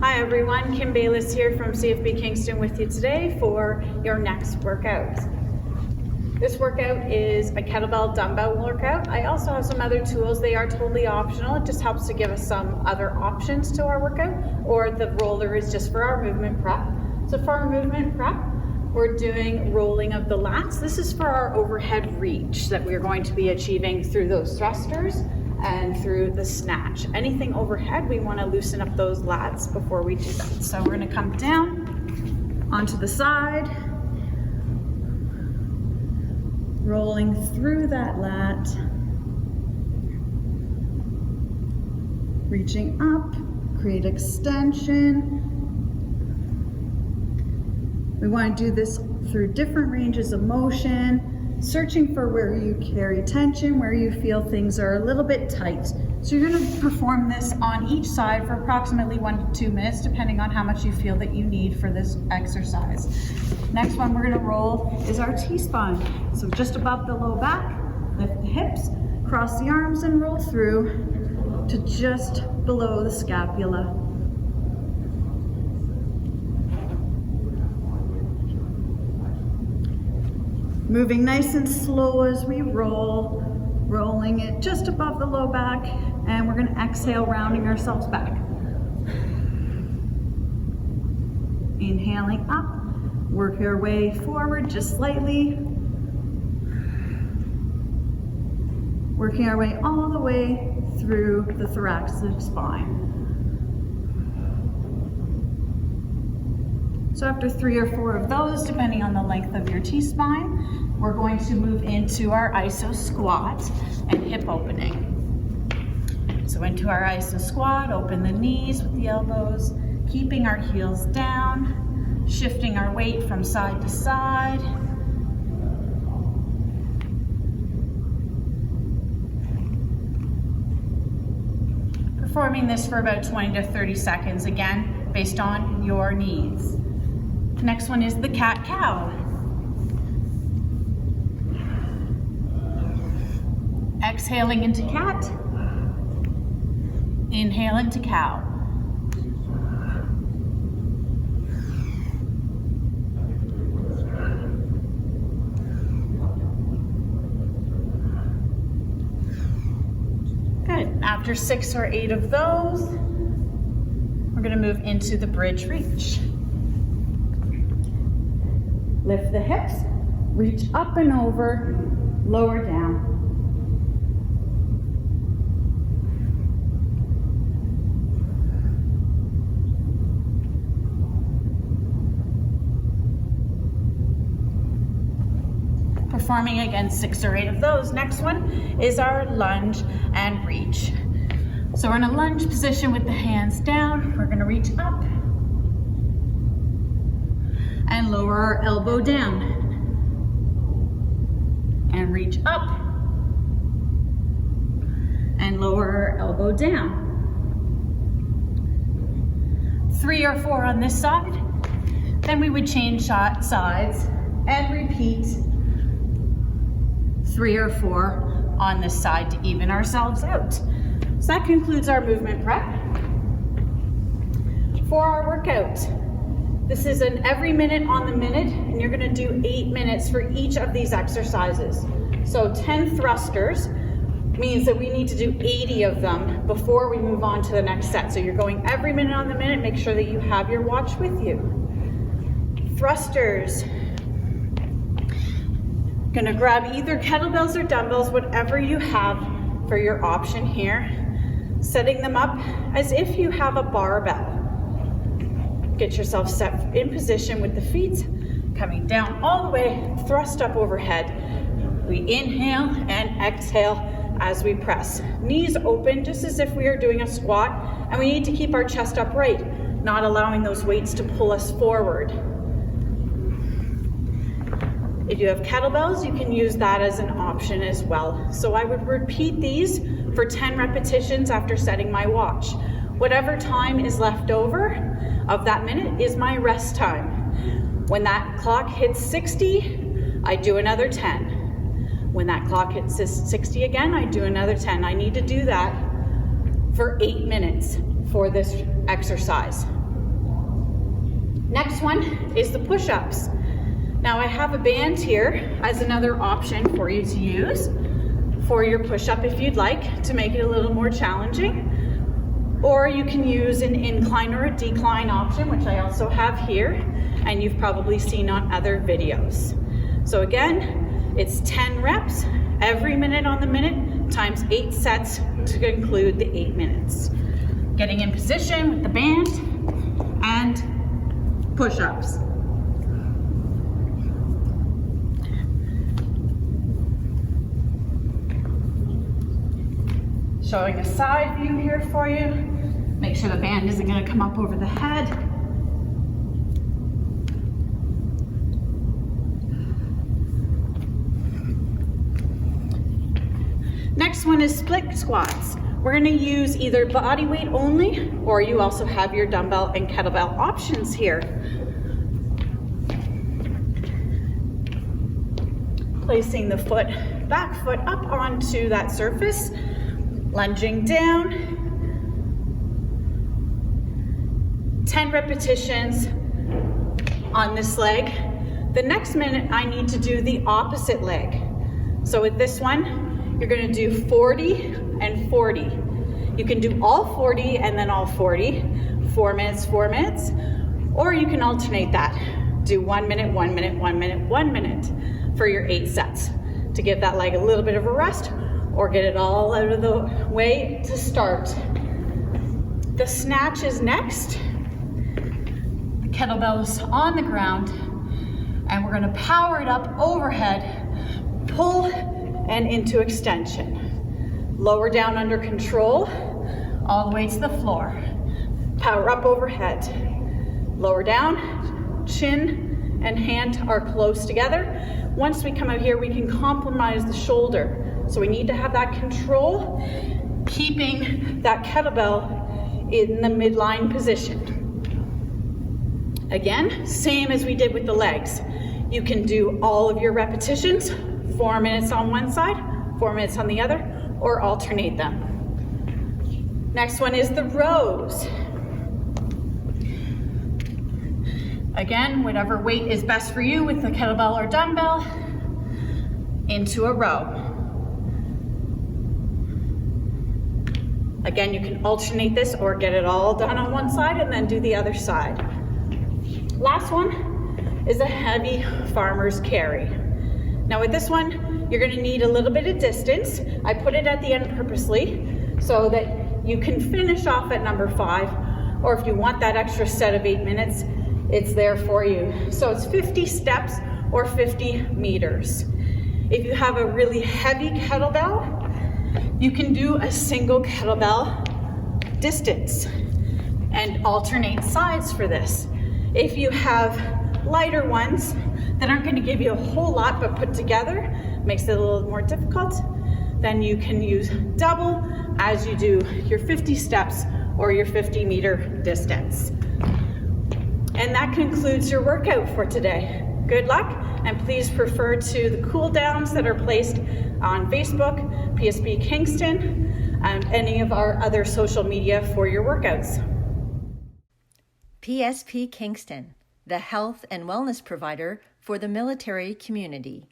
Hi everyone, Kim Bayless here from CFB Kingston with you today for your next workout. This workout is a kettlebell dumbbell workout. I also have some other tools. They are totally optional. It just helps to give us some other options to our workout, or the roller is just for our movement prep. So for our movement prep, we're doing rolling of the lats. This is for our overhead reach that we're going to be achieving through those thrusters and through the snatch. Anything overhead, we want to loosen up those lats before we do that. So we're going to come down onto the side, rolling through that lat, reaching up, create extension. We want to do this through different ranges of motion, searching for where you carry tension, where you feel things are a little bit tight. So you're going to perform this on each side for approximately 1 to 2 minutes, depending on how much you feel that you need for this exercise. Next one we're going to roll is our T-spine. So just above the low back, lift the hips, cross the arms and roll through to just below the scapula. Moving nice and slow as we roll, rolling it just above the low back, and we're going to exhale, rounding ourselves back. Inhaling up, work your way forward just slightly. Working our way all the way through the thoracic spine. So after 3 or 4 of those, depending on the length of your T-spine, we're going to move into our iso squat and hip opening. So into our iso squat, open the knees with the elbows, keeping our heels down, shifting our weight from side to side. Performing this for about 20 to 30 seconds, again, based on your needs. Next one is the cat-cow. Exhaling into cat, inhale into cow. Good. After 6 or 8 of those, we're going to move into the bridge reach. Lift the hips, reach up and over, lower down. Performing again 6 or 8 of those. Next one is our lunge and reach. So we're in a lunge position with the hands down. We're going to reach up and lower our elbow down and reach up and lower our elbow down. 3 or 4 on this side. Then we would change sides and repeat 3 or 4 on this side to even ourselves out. So that concludes our movement prep. For our workout, this is an every minute on the minute, and you're gonna do 8 minutes for each of these exercises. So 10 thrusters means that we need to do 80 of them before we move on to the next set. So you're going every minute on the minute, make sure that you have your watch with you. Thrusters. Gonna grab either kettlebells or dumbbells, whatever you have for your option here. Setting them up as if you have a barbell. Get yourself set in position with the feet coming down all the way, thrust up overhead. We inhale and exhale as we press. Knees open, just as if we are doing a squat, and we need to keep our chest upright, not allowing those weights to pull us forward. If you have kettlebells, you can use that as an option as well. So I would repeat these for 10 repetitions after setting my watch. Whatever time is left over of that minute is my rest time. When that clock hits 60, I do another 10. When that clock hits 60 again, I do another 10. I need to do that for 8 minutes for this exercise. Next one is the push-ups. Now I have a band here as another option for you to use for your push-up if you'd like to make it a little more challenging. Or you can use an incline or a decline option, which I also have here, and you've probably seen on other videos. So again, it's 10 reps every minute on the minute times 8 sets to conclude the 8 minutes. Getting in position with the band and push-ups. Showing a side view here for you. Make sure the band isn't going to come up over the head. Next one is split squats. We're going to use either body weight only, or you also have your dumbbell and kettlebell options here. Placing the back foot up onto that surface, lunging down. 10 repetitions on this leg. The next minute I need to do the opposite leg. So with this one, you're going to do 40 and 40. You can do all 40 and then all 40, 4 minutes, 4 minutes, or you can alternate that. Do 1 minute, 1 minute, 1 minute, 1 minute for your 8 sets to give that leg a little bit of a rest or get it all out of the way to start. The snatch is next. The kettlebell is on the ground and we're going to power it up overhead, pull and into extension. Lower down under control, all the way to the floor. Power up overhead. Lower down, chin and hand are close together. Once we come out here, we can compromise the shoulder. So we need to have that control, keeping that kettlebell in the midline position. Again, same as we did with the legs. You can do all of your repetitions, 4 minutes on one side, 4 minutes on the other, or alternate them. Next one is the rows. Again, whatever weight is best for you with the kettlebell or dumbbell, into a row. Again, you can alternate this or get it all done on one side and then do the other side. Last one is a heavy farmer's carry. Now with this one, you're gonna need a little bit of distance. I put it at the end purposely so that you can finish off at number 5, or if you want that extra set of 8 minutes, it's there for you. So it's 50 steps or 50 meters. If you have a really heavy kettlebell, you can do a single kettlebell distance and alternate sides for this. If you have lighter ones that aren't going to give you a whole lot but put together, makes it a little more difficult, then you can use double as you do your 50 steps or your 50-meter distance. And that concludes your workout for today. Good luck, and please refer to the cool downs that are placed on Facebook, PSP Kingston, and any of our other social media for your workouts. PSP Kingston, the health and wellness provider for the military community.